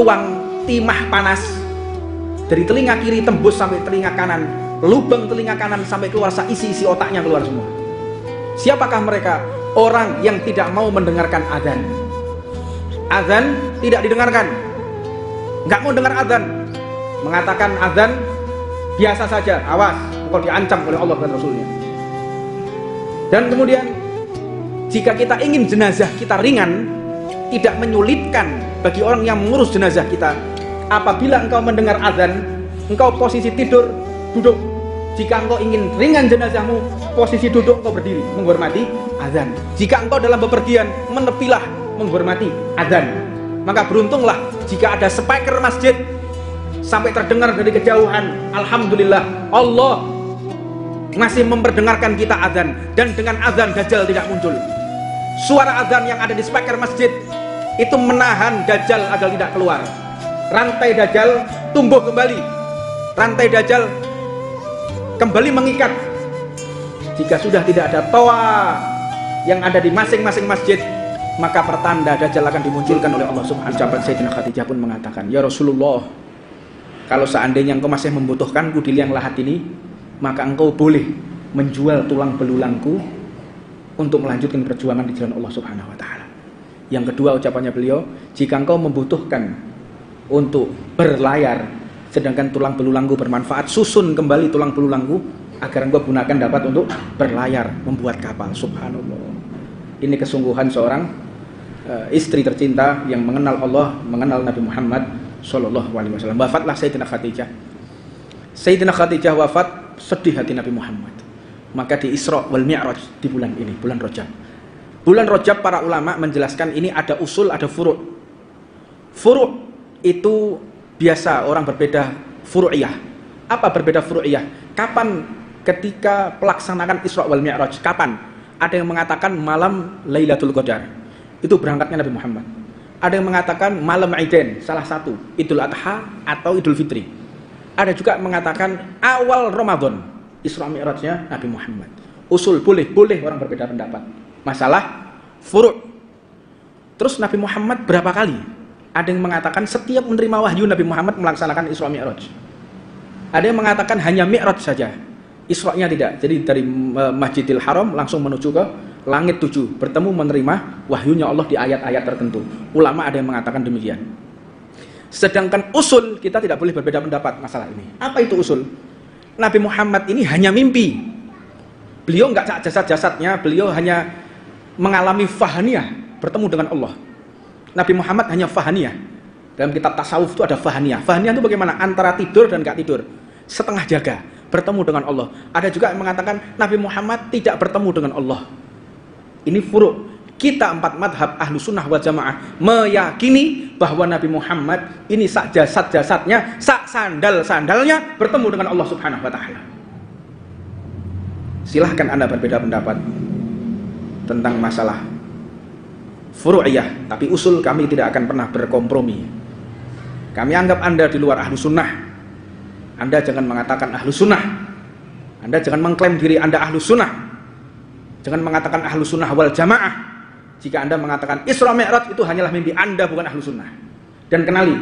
tuang timah panas dari telinga kiri tembus sampai telinga kanan, lubang telinga kanan sampai keluar isi otaknya keluar semua. Siapakah mereka? Orang yang tidak mau mendengarkan azan. Azan tidak didengarkan, nggak mau dengar azan, mengatakan azan biasa saja, awas engkau diancam oleh Allah dan Rasulnya. Dan kemudian jika kita ingin jenazah kita ringan, tidak menyulitkan bagi orang yang mengurus jenazah kita, apabila engkau mendengar azan, engkau posisi tidur, duduk. Jika engkau ingin ringan jenazahmu, posisi duduk, engkau berdiri menghormati azan. Jika engkau dalam bepergian, menepilah menghormati azan. Maka beruntunglah jika ada speaker masjid sampai terdengar dari kejauhan. Alhamdulillah, Allah masih memperdengarkan kita azan, dan dengan azan Dajjal tidak muncul. Suara azan yang ada di speaker masjid itu menahan Dajjal agar tidak keluar. Rantai Dajjal tumbuh kembali, rantai Dajjal kembali mengikat. Jika sudah tidak ada toa yang ada di masing-masing masjid, maka pertanda Dajjal akan dimunculkan oleh Allah Subhanahu wa ta'ala. Sayyidina Khadijah pun mengatakan, ya Rasulullah, kalau seandainya engkau masih membutuhkanku di liang lahat ini, maka engkau boleh menjual tulang belulangku untuk melanjutkan perjuangan di jalan Allah Subhanahu wa ta'ala. Yang kedua ucapannya beliau, jika engkau membutuhkan untuk berlayar sedangkan tulang belulangku bermanfaat, susun kembali tulang belulangku agar engkau gunakan dapat untuk berlayar, membuat kapal. Subhanallah. Ini kesungguhan seorang istri tercinta yang mengenal Allah, mengenal Nabi Muhammad sallallahu alaihi wasallam. Wafatlah Sayyidina Khadijah. Sayyidina Khadijah wafat, sedih hati Nabi Muhammad. Maka di Isra wal Mi'raj di bulan ini, bulan Rajab. Bulan Rajab para ulama menjelaskan ini ada usul, ada furu'. Furu' itu biasa orang berbeda furu'iyah. Apa berbeda furu'iyah? Kapan ketika pelaksanaan Isra wal Mi'raj? Kapan? Ada yang mengatakan malam Lailatul Qadar. Itu berangkatnya Nabi Muhammad. Ada yang mengatakan malam Aiden, salah satu, Idul Adha atau Idul Fitri. Ada juga mengatakan awal Ramadan, Isra Mi'rajnya Nabi Muhammad. Usul boleh orang berbeda pendapat. Masalah furu'. Terus Nabi Muhammad berapa kali? Ada yang mengatakan setiap menerima wahyu Nabi Muhammad melaksanakan Isra Mi'raj. Ada yang mengatakan hanya Mi'raj saja, Isra-nya tidak. Jadi dari Masjidil Haram langsung menuju ke langit 7, bertemu menerima wahyunya Allah di ayat-ayat tertentu. Ulama ada yang mengatakan demikian. Sedangkan usul kita tidak boleh berbeda pendapat masalah ini. Apa itu usul? Nabi Muhammad ini hanya mimpi. Beliau enggak jasad-jasadnya, beliau hanya mengalami fahaniyah, bertemu dengan Allah. Nabi Muhammad hanya fahaniyah. Dalam kitab tasawuf itu ada fahaniyah. Fahaniyah itu bagaimana? Antara tidur dan enggak tidur, setengah jaga, bertemu dengan Allah. Ada juga yang mengatakan Nabi Muhammad tidak bertemu dengan Allah. Ini furu'. Kita empat madhab ahlu sunnah wal jamaah meyakini bahwa Nabi Muhammad ini sak jasad-jasadnya, sak sandal-sandalnya bertemu dengan Allah Subhanahu wa ta'ala. Silahkan Anda berbeda pendapat tentang masalah furu'iyah, tapi usul kami tidak akan pernah berkompromi. Kami anggap Anda di luar ahlu sunnah. Anda jangan mengatakan ahlu sunnah. Anda jangan mengklaim diri Anda ahlu sunnah. Jangan mengatakan ahlu sunnah wal jamaah. Jika Anda mengatakan Isra Mi'raj itu hanyalah mimpi, Anda bukan ahlu sunnah. Dan kenali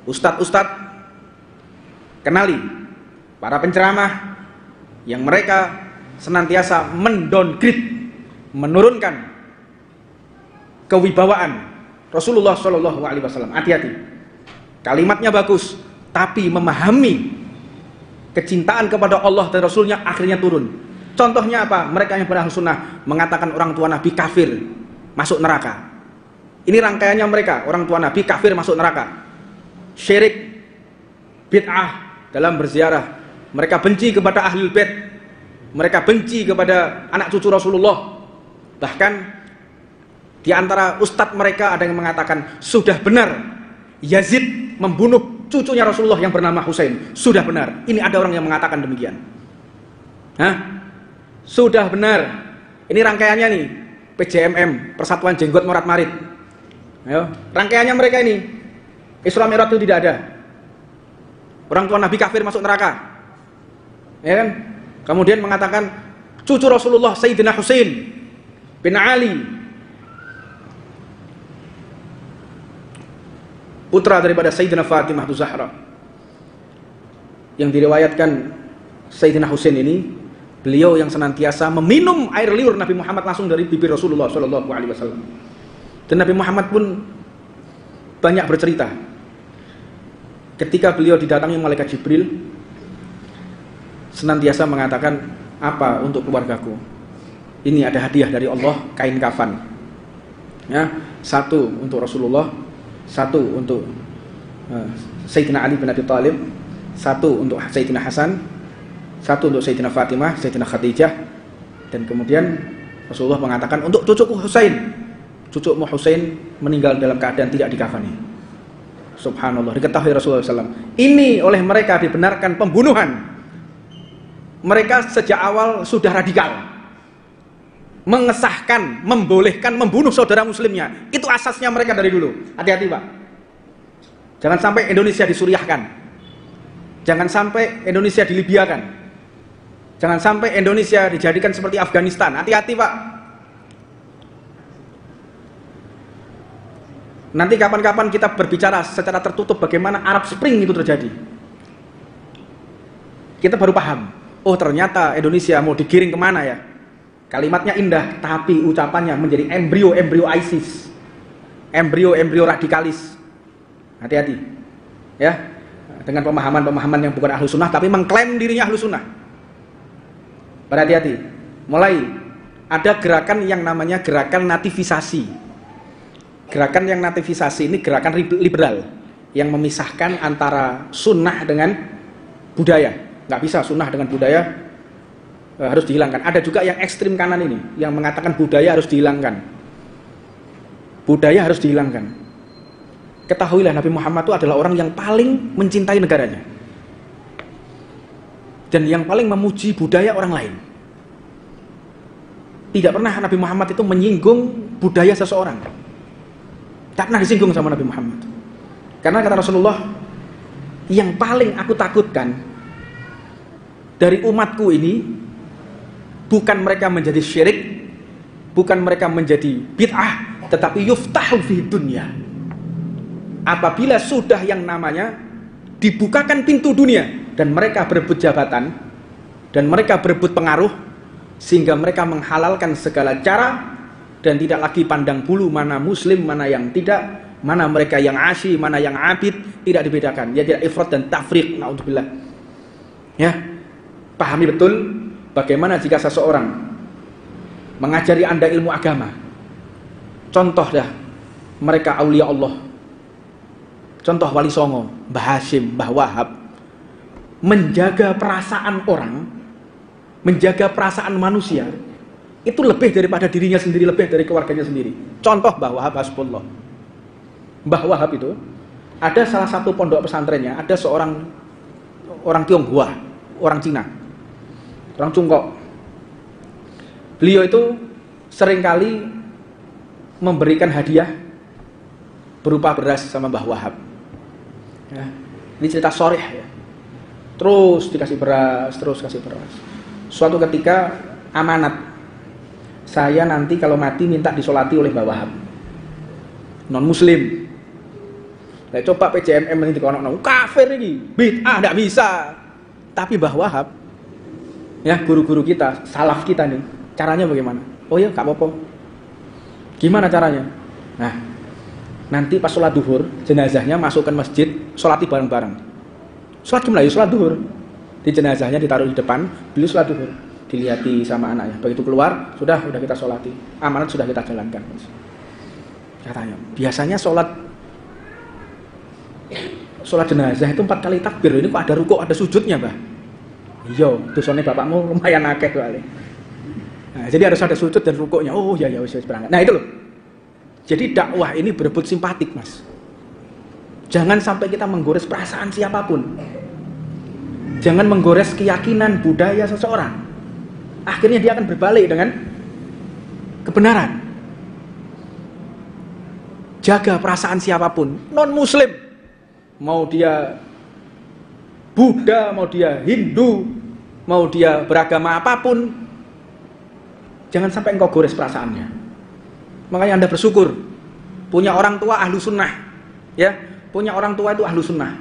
ustadz-ustadz, kenali para penceramah yang mereka senantiasa mendowngrade, menurunkan kewibawaan Rasulullah Shallallahu Alaihi Wasallam. Hati-hati, kalimatnya bagus, tapi memahami kecintaan kepada Allah dan Rasulnya akhirnya turun. Contohnya apa? Mereka yang berahlu sunnah mengatakan orang tua Nabi kafir, masuk neraka. Ini rangkaiannya mereka, orang tua Nabi kafir masuk neraka. Syirik, bid'ah dalam berziarah. Mereka benci kepada ahlul bait. Mereka benci kepada anak cucu Rasulullah. Bahkan di antara ustadz mereka ada yang mengatakan sudah benar Yazid membunuh cucunya Rasulullah yang bernama Husain. Sudah benar. Ini ada orang yang mengatakan demikian. Hah? Sudah benar. Ini rangkaiannya nih, PJMM, Persatuan Jenggot Morat Marit. Ayo, rangkaiannya mereka ini. Isra Mi'raj itu tidak ada. Orang tua Nabi kafir masuk neraka. Ya kan? Kemudian mengatakan cucu Rasulullah Sayyidina Husain bin Ali putra daripada Sayyidina Fatimah Zahra. Yang diriwayatkan Sayyidina Husain ini, beliau yang senantiasa meminum air liur Nabi Muhammad langsung dari bibir Rasulullah SAW. Dan Nabi Muhammad pun banyak bercerita. Ketika beliau didatangi malaikat Jibril, senantiasa mengatakan, apa untuk keluargaku? Ini ada hadiah dari Allah, kain kafan. Ya, satu untuk Rasulullah, satu untuk Sayyidina Ali bin Abi Thalib, satu untuk Sayyidina Hasan, satu untuk Sayyidina Fatimah, Sayyidina Khadijah, dan kemudian Rasulullah mengatakan untuk cucuku Husain, cucumu Husain meninggal dalam keadaan tidak dikafani. Subhanallah, diketahui Rasulullah SAW. Ini oleh mereka dibenarkan pembunuhan. Mereka sejak awal sudah radikal, mengesahkan, membolehkan membunuh saudara muslimnya. Itu asasnya mereka dari dulu. Hati-hati Pak, jangan sampai Indonesia disuriahkan, jangan sampai Indonesia dilibiakan, jangan sampai Indonesia dijadikan seperti Afghanistan. Hati-hati Pak. Nanti kapan-kapan kita berbicara secara tertutup bagaimana Arab Spring itu terjadi, kita baru paham, oh ternyata Indonesia mau digiring kemana ya. Kalimatnya indah, tapi ucapannya menjadi embrio-embrio ISIS, embrio-embrio radikalis. Hati-hati ya, dengan pemahaman-pemahaman yang bukan ahlu sunnah tapi mengklaim dirinya ahlu sunnah. Berhati-hati. Mulai ada gerakan yang namanya gerakan nativisasi. Gerakan yang nativisasi ini gerakan liberal yang memisahkan antara sunnah dengan budaya. Nggak bisa sunnah dengan budaya, harus dihilangkan. Ada juga yang ekstrim kanan ini yang mengatakan budaya harus dihilangkan. Budaya harus dihilangkan. Ketahuilah Nabi Muhammad itu adalah orang yang paling mencintai negaranya dan yang paling memuji budaya orang lain. Tidak pernah Nabi Muhammad itu menyinggung budaya seseorang. Tak pernah disinggung sama Nabi Muhammad. Karena kata Rasulullah, yang paling aku takutkan dari umatku ini bukan mereka menjadi syirik, bukan mereka menjadi bid'ah, tetapi yuftahu fi dunya. Apabila sudah yang namanya dibukakan pintu dunia dan mereka berebut jabatan dan mereka berebut pengaruh sehingga mereka menghalalkan segala cara dan tidak lagi pandang bulu mana muslim, mana yang tidak, mana mereka yang asyi, mana yang abid, tidak dibedakan. Ya tidak ifrat dan tafriq, naudzubillah. Ya, pahami betul bagaimana jika seseorang mengajari Anda ilmu agama. Contoh dah, mereka aulia Allah. Contoh Wali Songo, Mbah Hashim, Mbah Wahab, menjaga perasaan orang, menjaga perasaan manusia, itu lebih daripada dirinya sendiri, lebih dari keluarganya sendiri. Contoh Mbah Wahab Hasbullah. Mbah Wahab itu ada salah satu pondok pesantrennya, ada seorang orang Tionghoa, orang Cina, orang Cungkok. Beliau itu seringkali memberikan hadiah berupa beras sama Mbah Wahab. Ya, ini cerita sharih ya. Terus dikasih beras, terus kasih beras. Suatu ketika amanat, saya nanti kalau mati minta disolati oleh Mbah Wahab, non muslim. Saya coba PJMM ini dikono, kafir ini, bid'ah, tidak bisa. Tapi Mbah Wahab, ya guru-guru kita, salaf kita nih, caranya bagaimana? Oh ya, gak apa-apa. Gimana caranya? Nah, nanti pas sholat duhur, jenazahnya masukkan masjid, sholati bareng-bareng. Sholat Melayu, sholat duhur. Di jenazahnya ditaruh di depan, beliau sholat duhur. Dilihati sama anaknya. Begitu keluar, sudah kita sholati. Amanat sudah kita jalankan. Katanya, biasanya sholat jenazah itu 4 kali takbir. Ini kok ada rukuk, ada sujudnya, Mbah? Iya, dosane bapakmu lumayan akeh kali. Nah, jadi harus ada sujud dan rukuknya. Oh ya wis berangkat. Nah itu loh. Jadi dakwah ini berebut simpatik, Mas. Jangan sampai kita menggores perasaan siapapun. Jangan menggores keyakinan budaya seseorang. Akhirnya dia akan berbalik dengan kebenaran. Jaga perasaan siapapun, non muslim, mau dia Buddha, mau dia Hindu, mau dia beragama apapun, jangan sampai engkau gores perasaannya. Makanya Anda bersyukur punya orang tua ahlu sunnah, ya, punya orang tua itu ahlu sunnah,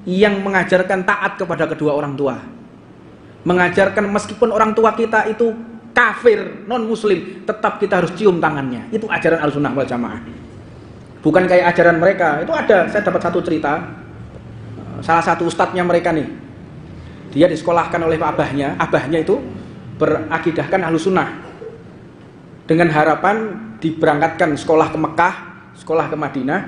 yang mengajarkan taat kepada kedua orang tua, mengajarkan meskipun orang tua kita itu kafir, non muslim, tetap kita harus cium tangannya. Itu ajaran ahlu sunnah wal jamaah. Bukan kayak ajaran mereka. Itu ada, saya dapat satu cerita, salah satu ustadznya mereka nih, dia disekolahkan oleh abahnya itu berakidahkan ahlu sunnah, dengan harapan diberangkatkan sekolah ke Mekah, sekolah ke Madinah,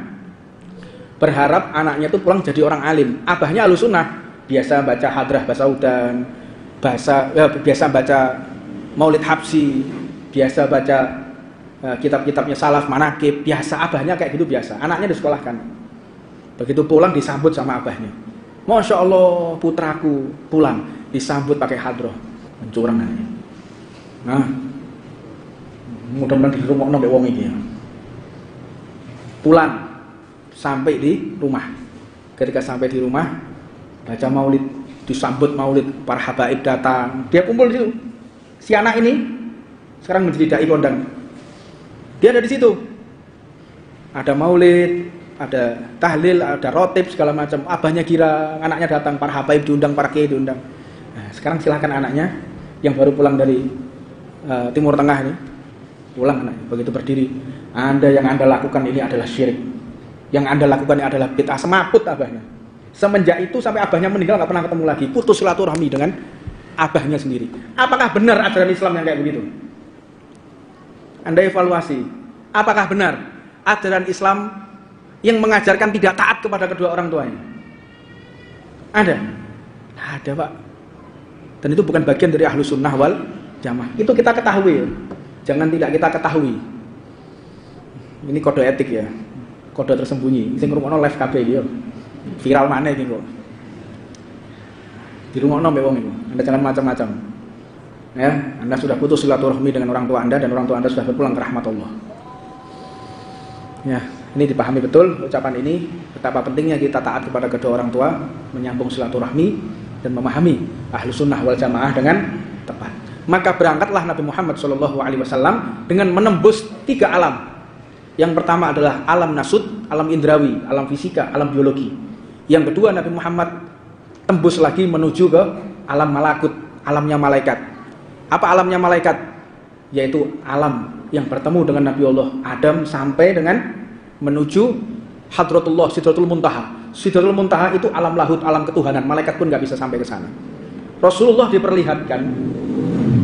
berharap anaknya itu pulang jadi orang alim. Abahnya ahlu sunnah, biasa baca hadrah bahasa udan, biasa baca maulid habsi, biasa baca kitab-kitabnya salaf manakib, biasa. Abahnya kayak gitu biasa. Anaknya disekolahkan, begitu pulang disambut sama abahnya, Masya Allah putraku pulang, disambut pakai hadroh, mencurang anaknya. Nah, mudah-mudahan di rumah nambah wong ini ya. Pulang sampai di rumah, ketika sampai di rumah baca maulid, disambut maulid, para habaib datang, dia kumpul di situ. Si anak ini sekarang menjadi dai kondang, dia ada di situ, ada maulid, ada tahlil, ada rotib segala macam. Abahnya kira anaknya datang, para habaib diundang, para kiai diundang. Nah, sekarang silahkan anaknya yang baru pulang dari Timur Tengah ini pulang, anaknya begitu berdiri, yang anda lakukan ini adalah syirik, yang anda lakukan ini adalah bid'ah. Semaput abahnya. Semenjak itu sampai abahnya meninggal nggak pernah ketemu lagi, putus silaturahmi dengan abahnya sendiri. Apakah benar ajaran Islam yang kayak begitu? Anda evaluasi, apakah benar ajaran Islam yang mengajarkan tidak taat kepada kedua orang tuanya? Ada? Ada, Pak. Dan itu bukan bagian dari ahlu sunnah wal jamaah. Itu kita ketahui ya. Jangan tidak kita ketahui. Ini kode etik ya, kode tersembunyi. Sing ngrungokno live kabeh iki yo. Viral mana iki kok. Di rumah mbek wong itu. Anda jangan macam-macam. Ya, Anda sudah putus silaturahmi dengan orang tua Anda, dan orang tua Anda sudah berpulang ke rahmat Allah. Ya, ini dipahami betul ucapan ini, betapa pentingnya kita taat kepada kedua orang tua, menyambung silaturahmi dan memahami ahlu sunnah wal jamaah dengan tepat. Maka berangkatlah Nabi Muhammad SAW dengan menembus 3 alam. Yang pertama adalah alam nasud, alam indrawi, alam fisika, alam biologi. Yang kedua, Nabi Muhammad tembus lagi menuju ke alam malakut, alamnya malaikat. Apa alamnya malaikat? Yaitu alam yang bertemu dengan Nabi Allah Adam sampai dengan menuju Hadratullah, Sidratul Muntaha. Sidratul Muntaha itu alam lahut, alam ketuhanan. Malaikat pun nggak bisa sampai ke sana. Rasulullah diperlihatkan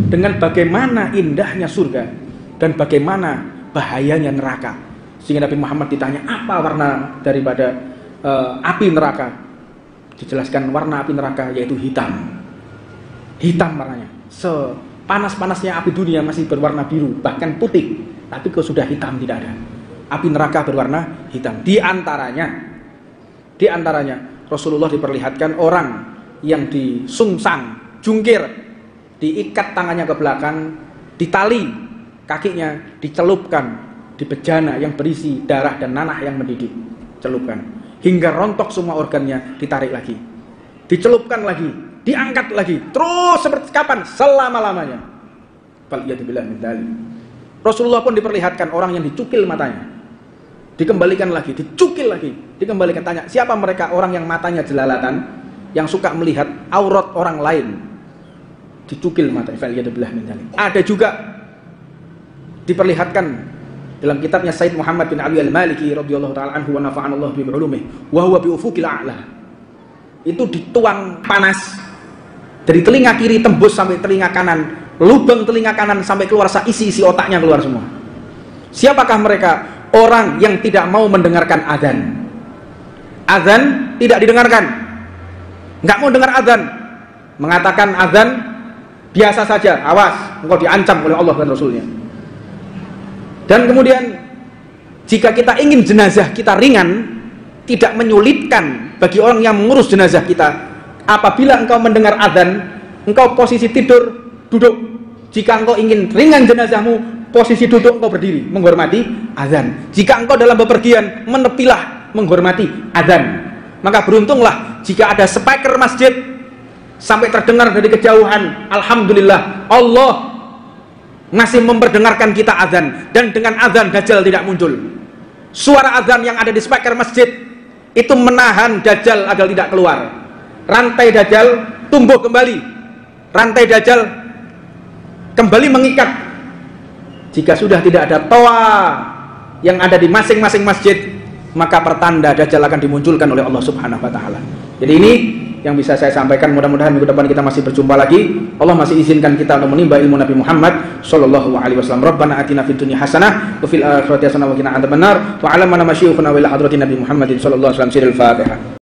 dengan bagaimana indahnya surga dan bagaimana bahayanya neraka. Sehingga Nabi Muhammad ditanya apa warna daripada api neraka. Dijelaskan warna api neraka yaitu hitam. Hitam warnanya. Sepanas-panasnya api dunia masih berwarna biru, bahkan putih. Tapi kalau sudah hitam tidak ada. Api neraka berwarna hitam. Di antaranya Rasulullah diperlihatkan orang yang disungsang, jungkir, diikat tangannya ke belakang, ditali kakinya, dicelupkan di bejana yang berisi darah dan nanah yang mendidih, celupkan hingga rontok semua organnya, ditarik lagi, dicelupkan lagi, diangkat lagi, terus seperti kapan? Selama-lamanya. Faliyatubillah min dzalik. Rasulullah pun diperlihatkan orang yang dicukil matanya, dikembalikan lagi, dicukil lagi, dikembalikan. Tanya, siapa mereka? Orang yang matanya jelalatan, yang suka melihat aurat orang lain, dicukil matanya. Faliyatubillah min dzalik. Ada juga diperlihatkan dalam kitabnya Said Muhammad bin Ali Al-Maliki radhiyallahu taala anhu wa nafa'anallahu bi ulumihi wa huwa bi ufuqil a'la. Itu dituang panas dari telinga kiri tembus sampai telinga kanan, lubang telinga kanan sampai keluar isi otaknya keluar semua. Siapakah mereka? Orang yang tidak mau mendengarkan azan. Azan tidak didengarkan. Enggak mau dengar azan. Mengatakan azan biasa saja, awas, engkau diancam oleh Allah dan Rasulnya. Dan kemudian jika kita ingin jenazah kita ringan, tidak menyulitkan bagi orang yang mengurus jenazah kita, apabila engkau mendengar azan, engkau posisi tidur, duduk. Jika engkau ingin ringan jenazahmu, posisi duduk, engkau berdiri menghormati azan. Jika engkau dalam bepergian, menepilah menghormati azan. Maka beruntunglah jika ada speaker masjid sampai terdengar dari kejauhan, alhamdulillah, Allah masih memperdengarkan kita azan, dan dengan azan dajjal tidak muncul. Suara azan yang ada di speaker masjid itu menahan Dajjal agar tidak keluar. Rantai Dajjal tumbuh kembali, rantai Dajjal kembali mengikat. Jika sudah tidak ada toa yang ada di masing-masing masjid, maka pertanda Dajjal akan dimunculkan oleh Allah Subhanahu wa taala. Jadi ini yang bisa saya sampaikan. Mudah-mudahan minggu depan kita masih berjumpa lagi. Allah masih izinkan kita untuk menimba ilmu Nabi Muhammad sallallahu alaihi wasallam. Rabbana atina fid dunya hasanah wa fil akhirati hasanah wa qina adzabannar. Wa 'ala man masyikhuna ila hadratin Nabi Muhammadin sallallahu alaihi wasallam. Al-Fatihah.